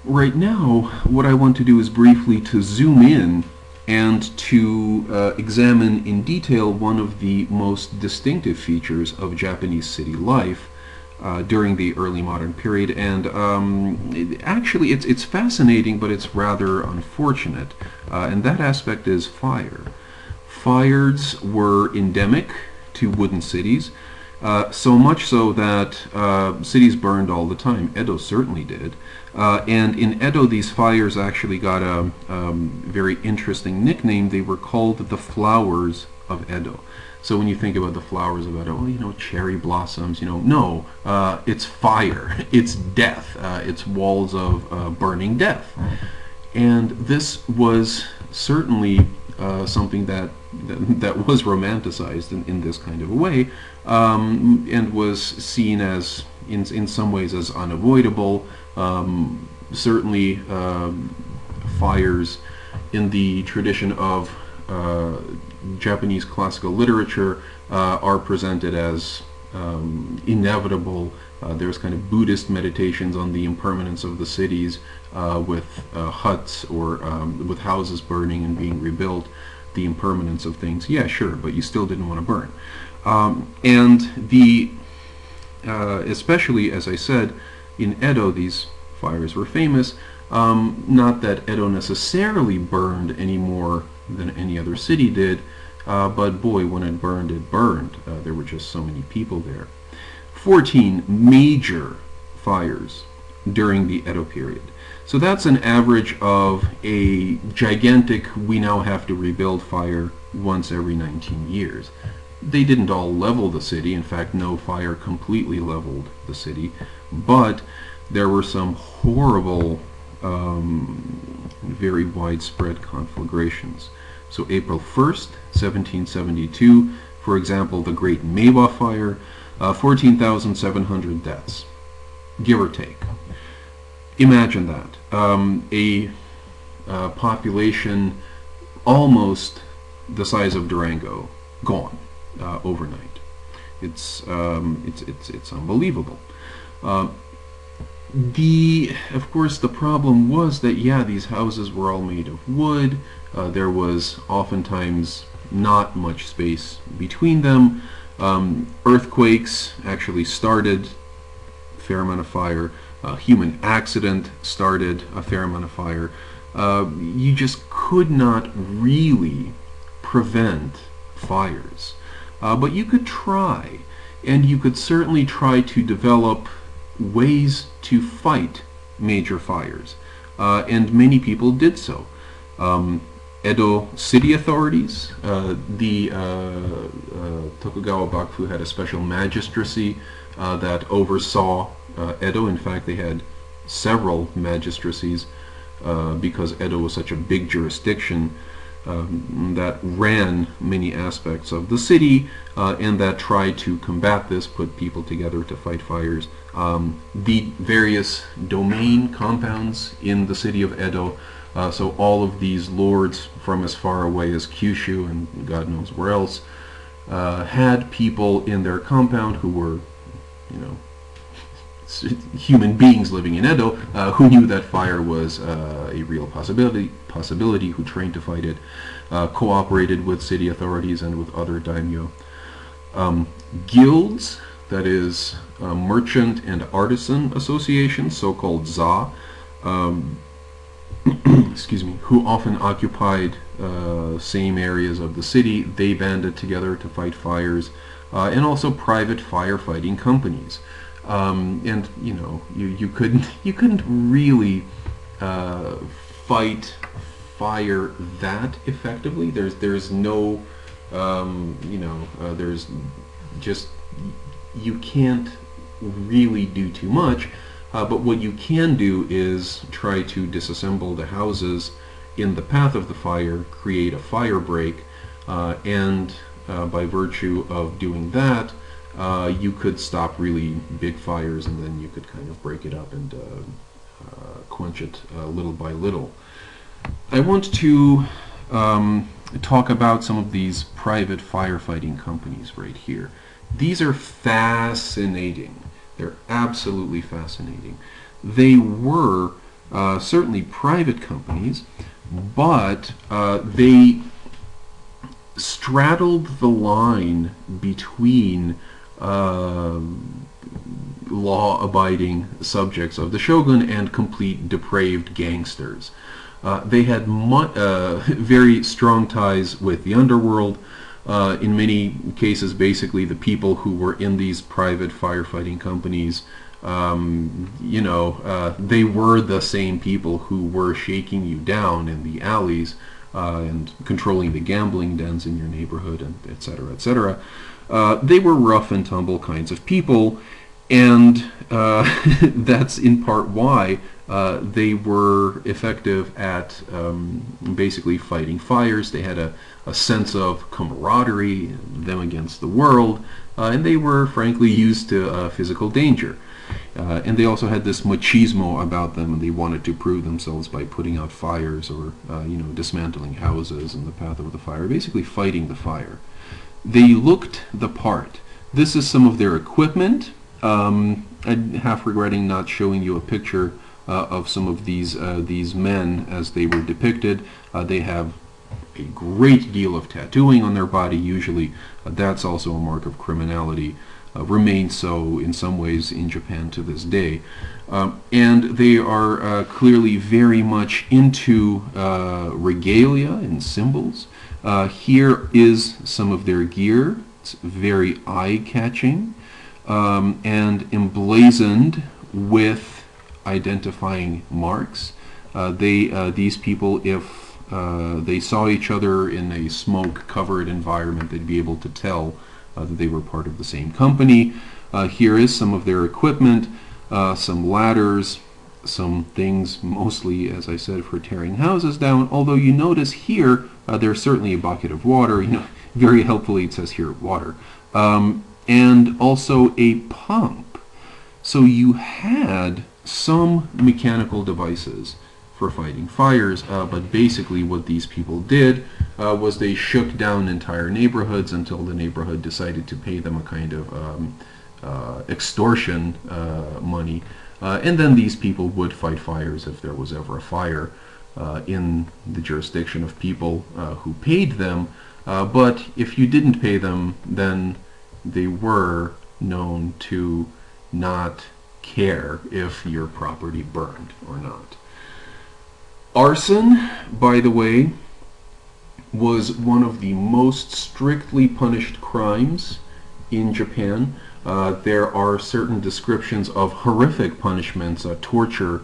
Right now, what I want to do is briefly to zoom in and to examine in detail one of the most distinctive features of Japanese city life during the early modern period. And actually, it's fascinating, but it's rather unfortunate. And that aspect is fire. Fires were endemic to wooden cities, so much so that cities burned all the time. Edo certainly did. And in Edo, these fires actually got a very interesting nickname. They were called the Flowers of Edo. So when you think about the flowers of Edo, cherry blossoms, no, it's fire, it's death, it's walls of burning death. And this was certainly something that was romanticized in this kind of a way, and was seen as in some ways as unavoidable. Certainly, fires in the tradition of Japanese classical literature are presented as inevitable. There's kind of Buddhist meditations on the impermanence of the cities, with huts or with houses burning and being rebuilt, the impermanence of things. Yeah, sure, but you still didn't want to burn. And especially, as I said, in Edo, these fires were famous. Not that Edo necessarily burned any more than any other city did, but boy, when it burned, it burned. There were just so many people there. 14 major fires during the Edo period. So that's an average of a gigantic, we now have to rebuild fire once every 19 years. They didn't all level the city. In fact, no fire completely leveled the city. But there were some horrible, very widespread conflagrations. So April 1st, 1772, for example, the Great Meiwa Fire, 14,700 deaths, give or take. Imagine that. A population almost the size of Durango gone overnight. It's unbelievable. Of course, the problem was that, yeah, these houses were all made of wood. There was oftentimes not much space between them. Earthquakes actually started a fair amount of fire. Human accident started a fair amount of fire. You just could not really prevent fires. But you could try, and you could certainly try to develop ways to fight major fires. And many people did so. Edo city authorities, the Tokugawa Bakufu had a special magistracy that oversaw Edo. In fact, they had several magistracies because Edo was such a big jurisdiction that ran many aspects of the city and that tried to combat this, put people together to fight fires. The various domain compounds in the city of Edo, so all of these lords from as far away as Kyushu and God knows where else, had people in their compound who were, human beings living in Edo, who knew that fire was a real possibility, who trained to fight it, cooperated with city authorities and with other daimyo. Guilds, that is, merchant and artisan associations, so-called za, excuse me, who often occupied same areas of the city, they banded together to fight fires, and also private firefighting companies. And you couldn't really fight fire that effectively. There's no there's just, you can't really do too much. But what you can do is try to disassemble the houses in the path of the fire, create a fire break, and by virtue of doing that, you could stop really big fires, and then you could kind of break it up and quench it little by little. I want to talk about some of these private firefighting companies right here. These are fascinating. They're absolutely fascinating. They were certainly private companies, but they straddled the line between law-abiding subjects of the shogun and complete depraved gangsters. They had very strong ties with the underworld. In many cases, basically, the people who were in these private firefighting companies, they were the same people who were shaking you down in the alleys and controlling the gambling dens in your neighborhood, and et cetera, et cetera. They were rough and tumble kinds of people, and that's in part why they were effective at basically fighting fires. They had a sense of camaraderie, them against the world, and they were frankly used to physical danger. And they also had this machismo about them, and they wanted to prove themselves by putting out fires or dismantling houses in the path of the fire, basically fighting the fire. They looked the part. This is some of their equipment. I'm half regretting not showing you a picture of some of these men as they were depicted. They have a great deal of tattooing on their body. Usually that's also a mark of criminality. Remains so in some ways in Japan to this day. And they are clearly very much into regalia and symbols. Here is some of their gear. It's very eye-catching and emblazoned with identifying marks. These people, if they saw each other in a smoke-covered environment, they'd be able to tell that they were part of the same company. Here is some of their equipment, some ladders, some things mostly, as I said, for tearing houses down, although you notice here there's certainly a bucket of water. Very helpfully it says here water. And also a pump. So you had some mechanical devices for fighting fires, but basically what these people did was they shook down entire neighborhoods until the neighborhood decided to pay them a kind of extortion money, and then these people would fight fires if there was ever a fire in the jurisdiction of people who paid them, but if you didn't pay them, then they were known to not care if your property burned or not. Arson, by the way, was one of the most strictly punished crimes in Japan. There are certain descriptions of horrific punishments, torture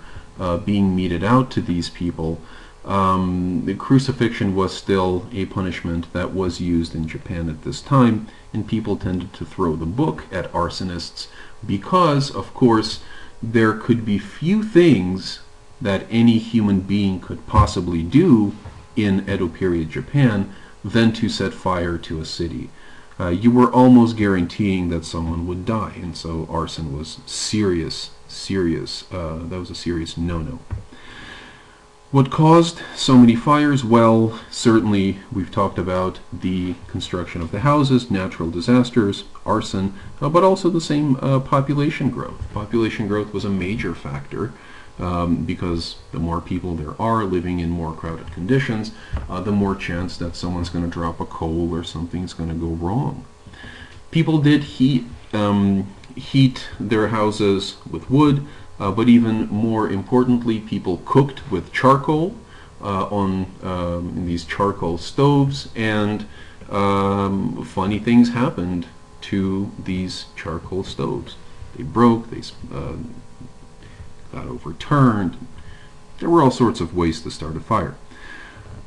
being meted out to these people. The crucifixion was still a punishment that was used in Japan at this time, and people tended to throw the book at arsonists because, of course, there could be few things that any human being could possibly do in Edo period Japan than to set fire to a city. You were almost guaranteeing that someone would die, and so arson was serious, that was a serious no-no. What caused so many fires? Well, certainly we've talked about the construction of the houses, natural disasters, arson, but also the same population growth. Population growth was a major factor because the more people there are living in more crowded conditions, the more chance that someone's going to drop a coal or something's going to go wrong. People did heat their houses with wood, but even more importantly, people cooked with charcoal in these charcoal stoves, and funny things happened to these charcoal stoves. They broke, they got overturned. There were all sorts of ways to start a fire.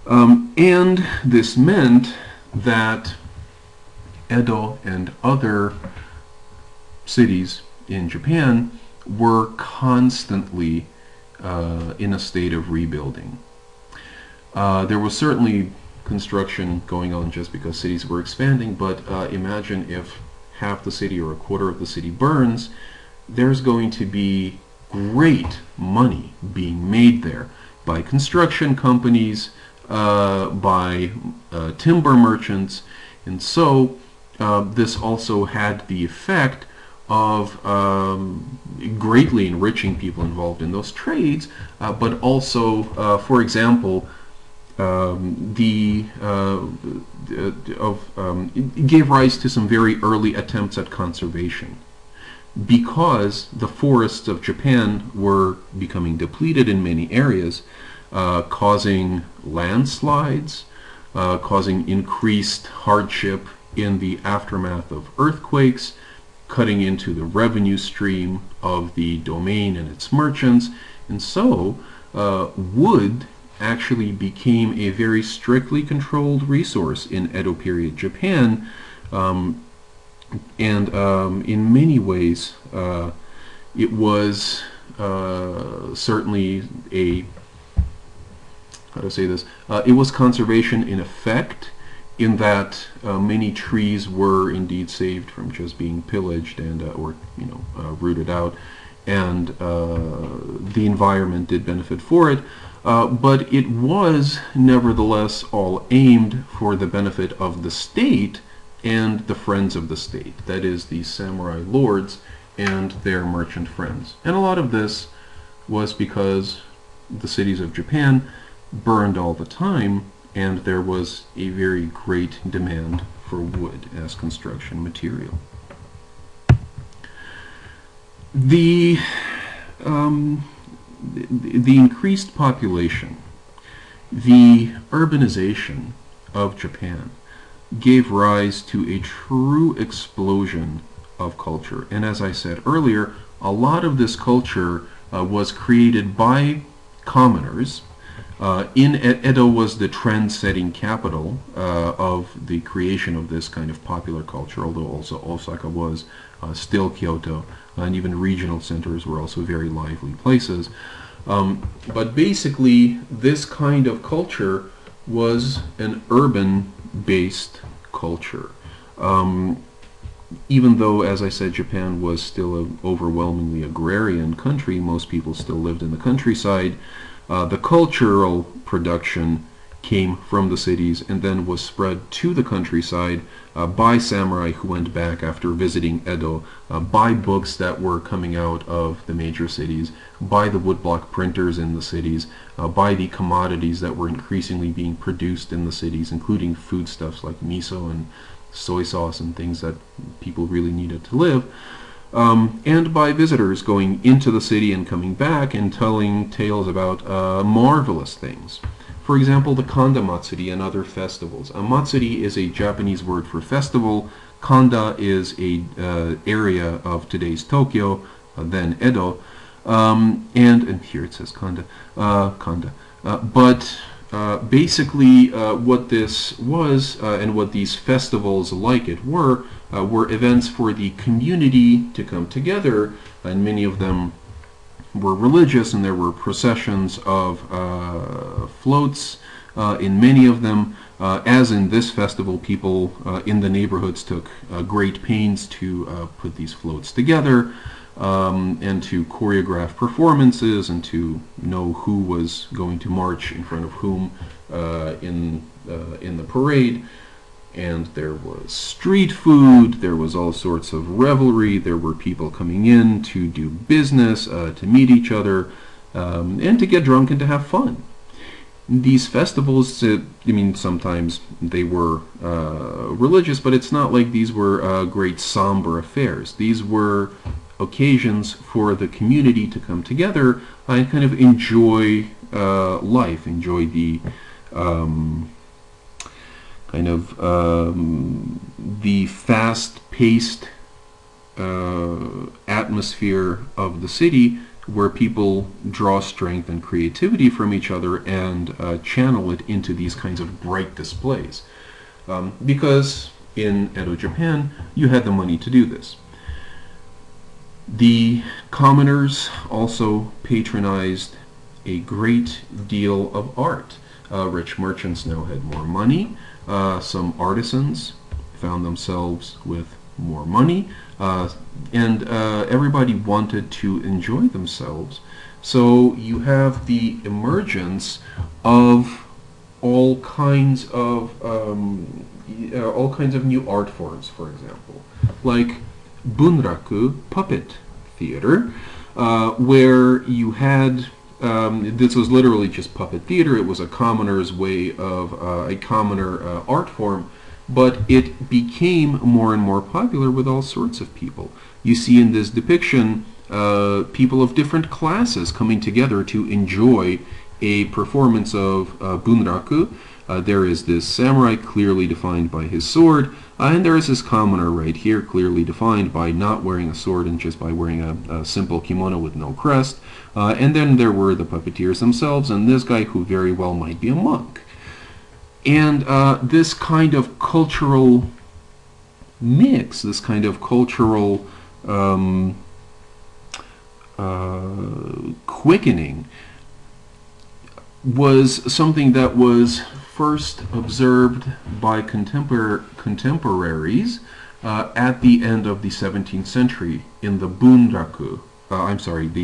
And this meant that Edo and other cities in Japan were constantly in a state of rebuilding. There was certainly construction going on just because cities were expanding, but imagine if half the city or a quarter of the city burns, there's going to be great money being made there by construction companies, by timber merchants, and so this also had the effect of greatly enriching people involved in those trades, but also, for example, it gave rise to some very early attempts at conservation. Because the forests of Japan were becoming depleted in many areas, causing landslides, causing increased hardship in the aftermath of earthquakes, cutting into the revenue stream of the domain and its merchants. And so, wood actually became a very strictly controlled resource in Edo period Japan. In many ways, it was certainly a, how to say this, it was conservation in effect, in that many trees were indeed saved from just being pillaged and or rooted out, and the environment did benefit for it. But it was nevertheless all aimed for the benefit of the state and the friends of the state, that is, the samurai lords and their merchant friends. And a lot of this was because the cities of Japan burned all the time, and there was a very great demand for wood as construction material. The increased population, the urbanization of Japan, gave rise to a true explosion of culture. And as I said earlier, a lot of this culture was created by commoners. Edo was the trend-setting capital of the creation of this kind of popular culture, although also Osaka was still Kyoto, and even regional centers were also very lively places. But basically, this kind of culture was an urban-based culture. Even though, as I said, Japan was still an overwhelmingly agrarian country, most people still lived in the countryside. The cultural production came from the cities and then was spread to the countryside by samurai who went back after visiting Edo, by books that were coming out of the major cities, by the woodblock printers in the cities, by the commodities that were increasingly being produced in the cities, including foodstuffs like miso and soy sauce and things that people really needed to live. And by visitors going into the city and coming back and telling tales about marvelous things. For example, the Kanda Matsuri and other festivals. A matsuri is a Japanese word for festival. Kanda is a area of today's Tokyo, then Edo, and here it says Kanda. But basically, what this was and what these festivals like it were events for the community to come together, and many of them were religious, and there were processions of floats in many of them. As in this festival, people in the neighborhoods took great pains to put these floats together, and to choreograph performances, and to know who was going to march in front of whom in the parade. And there was street food, there was all sorts of revelry, there were people coming in to do business, to meet each other, and to get drunk and to have fun. These festivals, sometimes they were religious, but it's not like these were great somber affairs. These were occasions for the community to come together and kind of enjoy life, enjoy the the fast-paced atmosphere of the city, where people draw strength and creativity from each other and channel it into these kinds of bright displays. Because in Edo, Japan, you had the money to do this. The commoners also patronized a great deal of art. Rich merchants now had more money. Some artisans found themselves with more money, and everybody wanted to enjoy themselves. So you have the emergence of all kinds of new art forms, for example, like Bunraku Puppet Theater, where you had, this was literally just puppet theater. It was a commoner's way of, a commoner art form, but it became more and more popular with all sorts of people. You see in this depiction people of different classes coming together to enjoy a performance of bunraku. There is this samurai clearly defined by his sword, and there is this commoner right here clearly defined by not wearing a sword and just by wearing a simple kimono with no crest. And then there were the puppeteers themselves and this guy who very well might be a monk. And this kind of cultural mix, this kind of cultural quickening was something that was first observed by contemporaries at the end of the 17th century in the the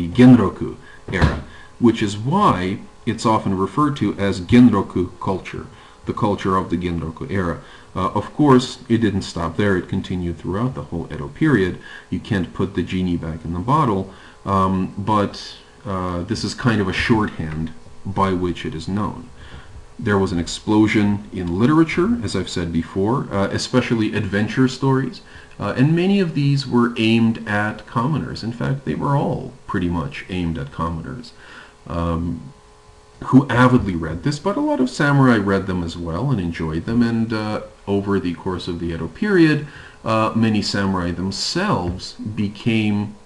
Genroku era, which is why it's often referred to as Genroku culture, the culture of the Genroku era. Of course, it didn't stop there. It continued throughout the whole Edo period. You can't put the genie back in the bottle, but this is kind of a shorthand by which it is known. There was an explosion in literature, as I've said before, especially adventure stories, and many of these were aimed at commoners. In fact, they were all pretty much aimed at commoners who avidly read this, but a lot of samurai read them as well and enjoyed them, and over the course of the Edo period, many samurai themselves became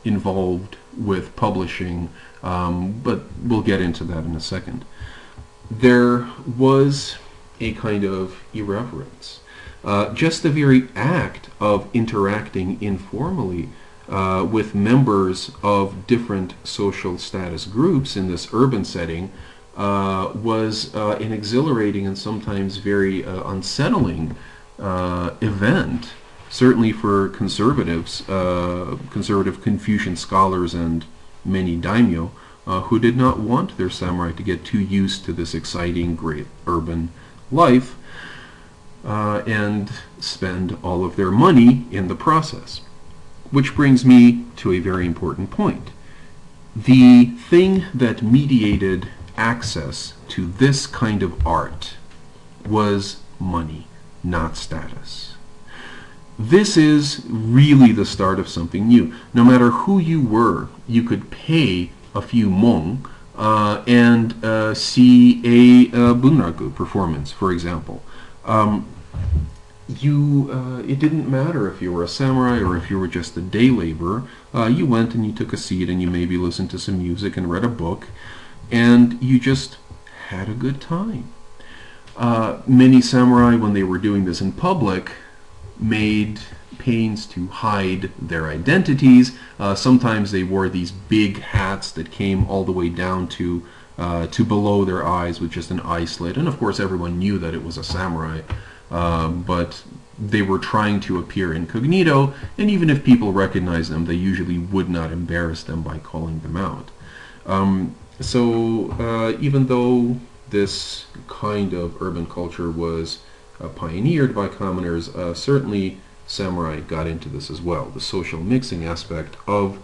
involved with publishing, but we'll get into that in a second. There was a kind of irreverence. Just the very act of interacting informally with members of different social status groups in this urban setting was an exhilarating and sometimes very unsettling event, certainly for conservatives, conservative Confucian scholars and many daimyo, who did not want their samurai to get too used to this exciting, great urban life and spend all of their money in the process. Which brings me to a very important point. The thing that mediated access to this kind of art was money, not status. This is really the start of something new. No matter who you were, you could pay a few mon and see a bunraku performance, for example. It didn't matter if you were a samurai or if you were just a day laborer. You went and you took a seat and you maybe listened to some music and read a book, and you just had a good time. Many samurai, when they were doing this in public, made pains to hide their identities. Sometimes they wore these big hats that came all the way down to below their eyes with just an eye slit, and of course everyone knew that it was a samurai, but they were trying to appear incognito, and even if people recognized them, they usually would not embarrass them by calling them out. So even though this kind of urban culture was pioneered by commoners, certainly samurai got into this as well. The social mixing aspect of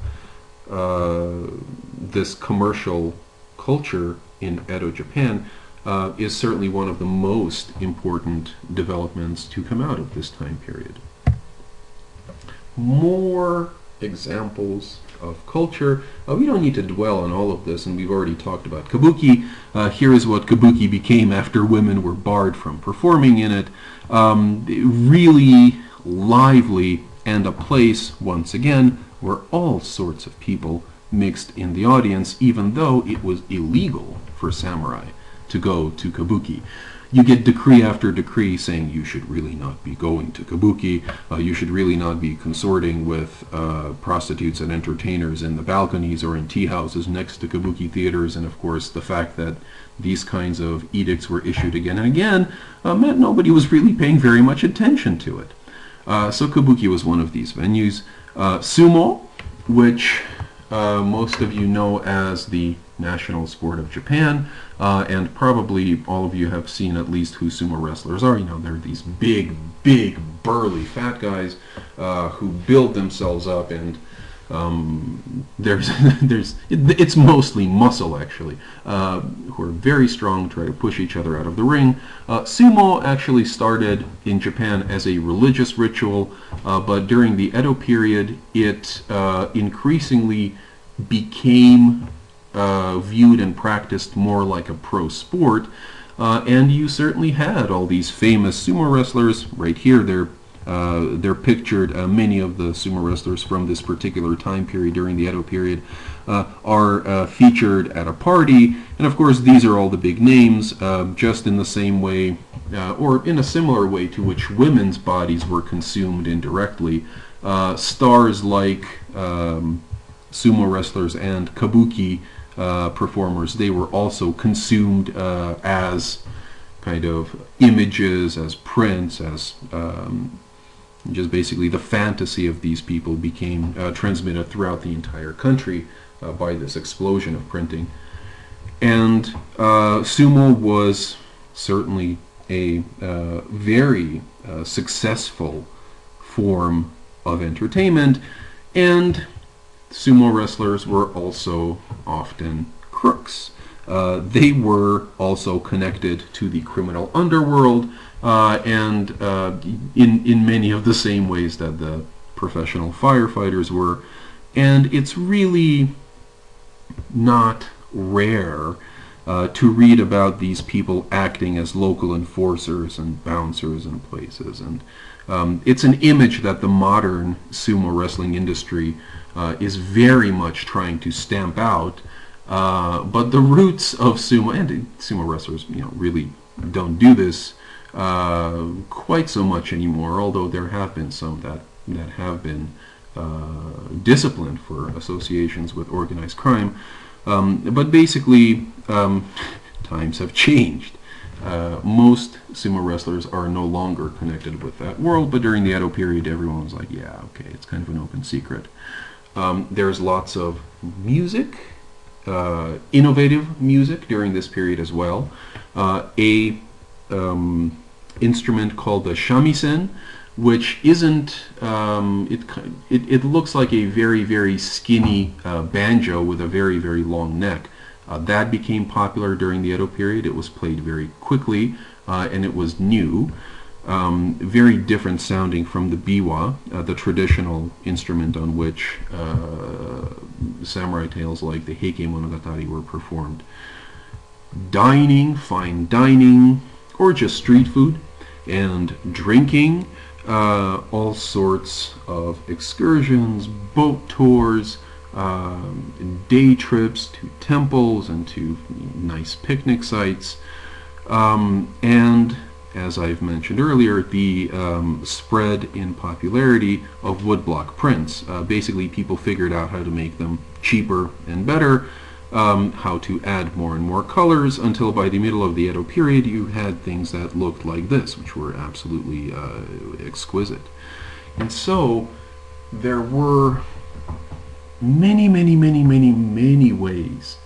this commercial culture in Edo, Japan, is certainly one of the most important developments to come out of this time period. More examples of culture. We don't need to dwell on all of this, and we've already talked about kabuki. Here is what kabuki became after women were barred from performing in it. Really lively, and a place, once again, where all sorts of people mixed in the audience, even though it was illegal for samurai to go to kabuki. You get decree after decree saying you should really not be going to kabuki, you should really not be consorting with prostitutes and entertainers in the balconies or in tea houses next to kabuki theaters, and of course the fact that these kinds of edicts were issued again and again meant nobody was really paying very much attention to it. So kabuki was one of these venues. Sumo, which most of you know as the national sport of Japan, and probably all of you have seen at least who sumo wrestlers are. You know, they're these big, big, burly, fat guys who build themselves up, and it's mostly muscle actually, who are very strong, try to push each other out of the ring. Sumo actually started in Japan as a religious ritual, but during the Edo period it increasingly became viewed and practiced more like a pro sport, and you certainly had all these famous sumo wrestlers right here. They're pictured. Many of the sumo wrestlers from this particular time period during the Edo period are featured at a party, and of course these are all the big names, just in the same way or in a similar way to which women's bodies were consumed indirectly. Stars like sumo wrestlers and kabuki performers, they were also consumed as kind of images, as prints, as just basically the fantasy of these people became transmitted throughout the entire country by this explosion of printing. And sumo was certainly a very successful form of entertainment, and sumo wrestlers were also often crooks. They were also connected to the criminal underworld, and in many of the same ways that the professional firefighters were. And it's really not rare to read about these people acting as local enforcers and bouncers in places. And it's an image that the modern sumo wrestling industry is very much trying to stamp out. But the roots of sumo, and sumo wrestlers, really don't do this quite so much anymore, although there have been some that have been disciplined for associations with organized crime. But basically, times have changed. Most sumo wrestlers are no longer connected with that world, but during the Edo period, everyone was like, yeah, okay, it's kind of an open secret. There's lots of music, innovative music during this period as well. A instrument called the shamisen, which isn't, it looks like a very, very skinny banjo with a very, very long neck. That became popular during the Edo period. It was played very quickly, and it was new. Very different sounding from the biwa, the traditional instrument on which samurai tales like the Heike Monogatari were performed. Dining, fine dining, or just street food, and drinking, all sorts of excursions, boat tours, day trips to temples and to nice picnic sites, and as I've mentioned earlier, the spread in popularity of woodblock prints. Basically, people figured out how to make them cheaper and better, how to add more and more colors, until by the middle of the Edo period you had things that looked like this, which were absolutely exquisite. And so there were many, many, many, many, many ways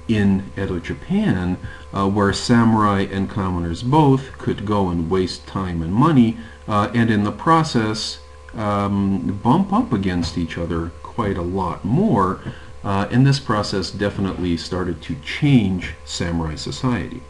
in Edo Japan where samurai and commoners both could go and waste time and money, and in the process bump up against each other quite a lot more. And this process definitely started to change samurai society.